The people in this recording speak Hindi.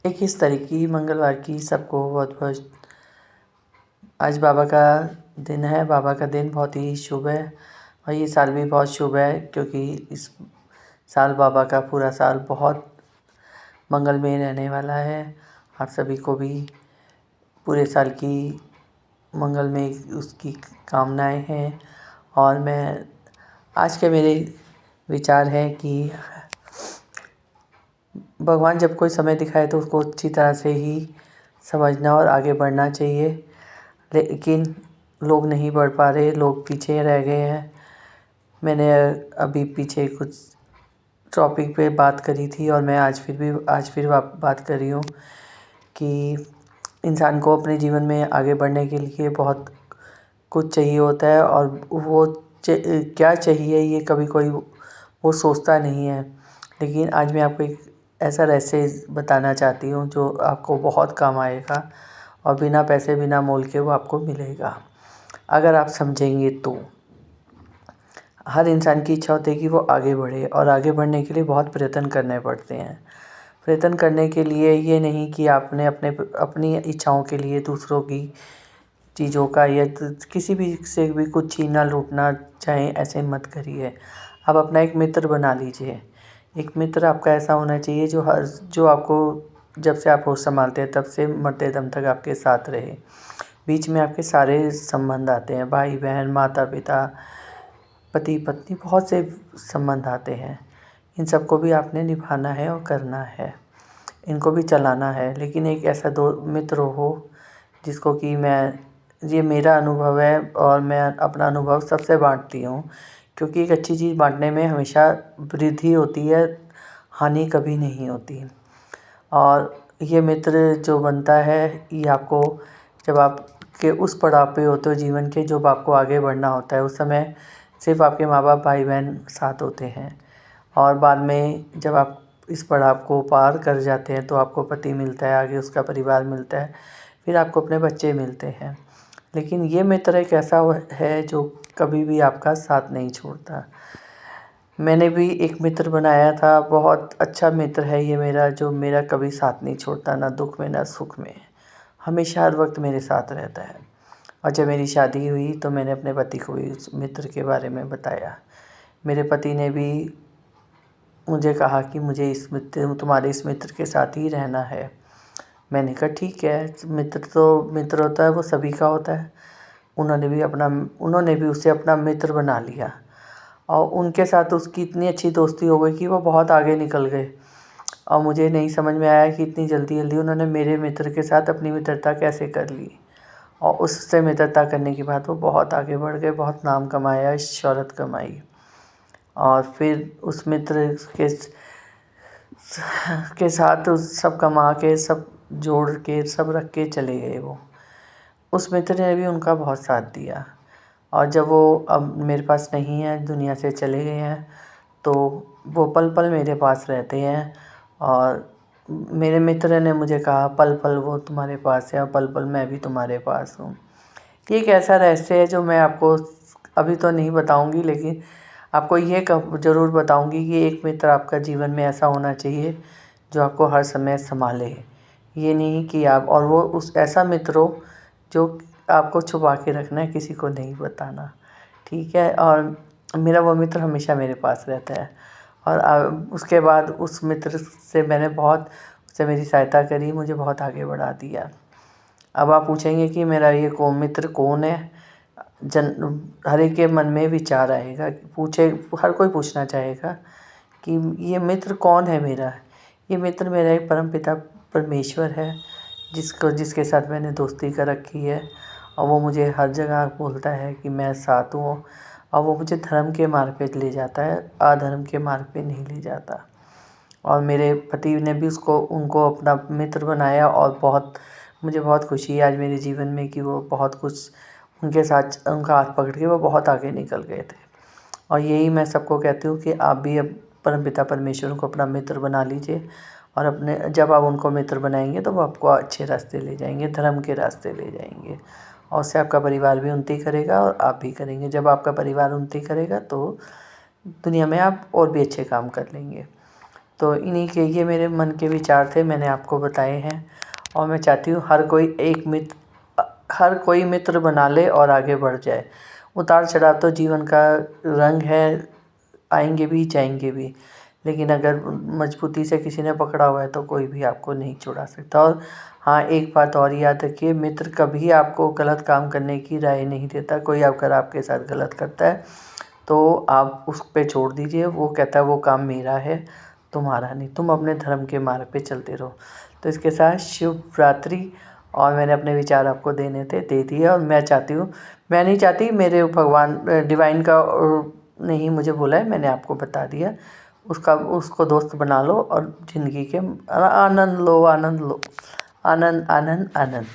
21 तारीख की मंगलवार की सबको बहुत बहुत आज बाबा का दिन है। बाबा का दिन बहुत ही शुभ है और ये साल भी बहुत शुभ है, क्योंकि इस साल बाबा का पूरा साल बहुत मंगलमय रहने वाला है। आप सभी को भी पूरे साल की मंगलमय उसकी कामनाएं हैं। और मैं आज के मेरे विचार है कि भगवान जब कोई समय दिखाए तो उसको अच्छी तरह से ही समझना और आगे बढ़ना चाहिए, लेकिन लोग नहीं बढ़ पा रहे, लोग पीछे रह गए हैं। मैंने अभी पीछे कुछ टॉपिक पे बात करी थी और मैं आज फिर बात कर रही हूँ कि इंसान को अपने जीवन में आगे बढ़ने के लिए बहुत कुछ चाहिए होता है, और वो क्या चाहिए ये कभी कोई वो सोचता नहीं है। लेकिन आज मैं आपको एक ऐसा रहस्य बताना चाहती हूँ जो आपको बहुत काम आएगा और बिना पैसे बिना मोल के वो आपको मिलेगा, अगर आप समझेंगे तो। हर इंसान की इच्छा होती है कि वो आगे बढ़े, और आगे बढ़ने के लिए बहुत प्रयत्न करने पड़ते हैं। प्रयत्न करने के लिए ये नहीं कि आपने अपनी इच्छाओं के लिए दूसरों की चीज़ों का या किसी भी से भी कुछ छीनना लूटना चाहे, ऐसे मत करिए। आप अपना एक मित्र बना लीजिए। एक मित्र आपका ऐसा होना चाहिए जो आपको जब से आप होश संभालते हैं तब से मरते दम तक आपके साथ रहे। बीच में आपके सारे संबंध आते हैं, भाई बहन, माता पिता, पति पत्नी, बहुत से संबंध आते हैं। इन सबको भी आपने निभाना है और करना है, इनको भी चलाना है। लेकिन एक ऐसा दो मित्र हो जिसको कि ये मेरा अनुभव है और मैं अपना अनुभव सबसे बांटती हूँ, क्योंकि एक अच्छी चीज़ बांटने में हमेशा वृद्धि होती है, हानि कभी नहीं होती। और ये मित्र जो बनता है ये आपको जब आप के उस पड़ाव पे होते हो जीवन के, जब आपको आगे बढ़ना होता है, उस समय सिर्फ आपके माँ बाप भाई बहन साथ होते हैं। और बाद में जब आप इस पड़ाव को पार कर जाते हैं तो आपको पति मिलता है, आगे उसका परिवार मिलता है, फिर आपको अपने बच्चे मिलते हैं। लेकिन ये मित्र एक ऐसा है जो कभी भी आपका साथ नहीं छोड़ता। मैंने भी एक मित्र बनाया था, बहुत अच्छा मित्र है ये मेरा, जो मेरा कभी साथ नहीं छोड़ता, ना दुख में ना सुख में, हमेशा हर वक्त मेरे साथ रहता है। और जब मेरी शादी हुई तो मैंने अपने पति को भी उस मित्र के बारे में बताया। मेरे पति ने भी मुझे कहा कि मुझे तुम्हारे इस मित्र के साथ ही रहना है। मैंने कहा ठीक है, मित्र होता है वो सभी का होता है। उन्होंने भी उसे अपना मित्र बना लिया और उनके साथ उसकी इतनी अच्छी दोस्ती हो गई कि वो बहुत आगे निकल गए। और मुझे नहीं समझ में आया कि इतनी जल्दी जल्दी उन्होंने मेरे मित्र के साथ अपनी मित्रता कैसे कर ली। और उससे मित्रता करने के बाद वो बहुत आगे बढ़ गए, बहुत नाम कमाया, शोहरत कमाई। और फिर उस मित्र के साथ सब कमा के, सब जोड़ के, सब रख के चले गए वो। उस मित्र ने भी उनका बहुत साथ दिया। और जब वो अब मेरे पास नहीं है, दुनिया से चले गए हैं, तो वो पल पल मेरे पास रहते हैं। और मेरे मित्र ने मुझे कहा पल पल वो तुम्हारे पास है और पल पल मैं भी तुम्हारे पास हूँ। ये एक ऐसा रहस्य है जो मैं आपको अभी तो नहीं बताऊंगी, लेकिन आपको ये ज़रूर बताऊंगी कि एक मित्र आपका जीवन में ऐसा होना चाहिए जो आपको हर समय संभाले। ये नहीं कि आप और वो उस ऐसा मित्र हो जो आपको छुपा के रखना है, किसी को नहीं बताना, ठीक है। और मेरा वो मित्र हमेशा मेरे पास रहता है। और उसके बाद उस मित्र से मैंने बहुत, उससे मेरी सहायता करी, मुझे बहुत आगे बढ़ा दिया। अब आप पूछेंगे कि मेरा ये मित्र कौन है। हर एक के मन में विचार आएगा, हर कोई पूछना चाहेगा कि ये मित्र कौन है मेरा। ये मित्र मेरा एक परमपिता परमेश्वर है, जिसके साथ मैंने दोस्ती कर रखी है। और वो मुझे हर जगह बोलता है कि मैं साथ हूँ, और वो मुझे धर्म के मार्ग पे ले जाता है, अधर्म के मार्ग पे नहीं ले जाता। और मेरे पति ने भी उनको अपना मित्र बनाया, और मुझे बहुत खुशी है आज मेरे जीवन में कि वो बहुत कुछ उनके साथ, उनका हाथ पकड़ के वो बहुत आगे निकल गए थे। और यही मैं सबको कहती हूँ कि आप भी अब परमपिता परमेश्वर को अपना मित्र बना लीजिए। और जब आप उनको मित्र बनाएंगे तो वो आपको अच्छे रास्ते ले जाएंगे, धर्म के रास्ते ले जाएंगे। और उससे आपका परिवार भी उन्नति करेगा और आप भी करेंगे। जब आपका परिवार उन्नति करेगा तो दुनिया में आप और भी अच्छे काम कर लेंगे। तो इन्हीं के ये मेरे मन के विचार थे, मैंने आपको बताए हैं। और मैं चाहती हूँ हर कोई मित्र बना ले और आगे बढ़ जाए। उतार चढ़ाव तो जीवन का रंग है, आएंगे भी जाएंगे भी, लेकिन अगर मजबूती से किसी ने पकड़ा हुआ है तो कोई भी आपको नहीं छुड़ा सकता। और हाँ, एक बात और याद रखिए, मित्र कभी आपको गलत काम करने की राय नहीं देता। कोई अगर आपके साथ गलत करता है तो आप उस पे छोड़ दीजिए, वो कहता है वो काम मेरा है, तुम्हारा नहीं, तुम अपने धर्म के मार्ग पे चलते रहो। तो इसके साथ शुभ रात्रि। और मैंने अपने विचार आपको देने थे, दे दिए। और मैं नहीं चाहती, मेरे भगवान डिवाइन का ने ही मुझे बोला है, मैंने आपको बता दिया। उसको दोस्त बना लो और ज़िंदगी के आनंद लो, आनंद लो, आनंद आनंद आनंद।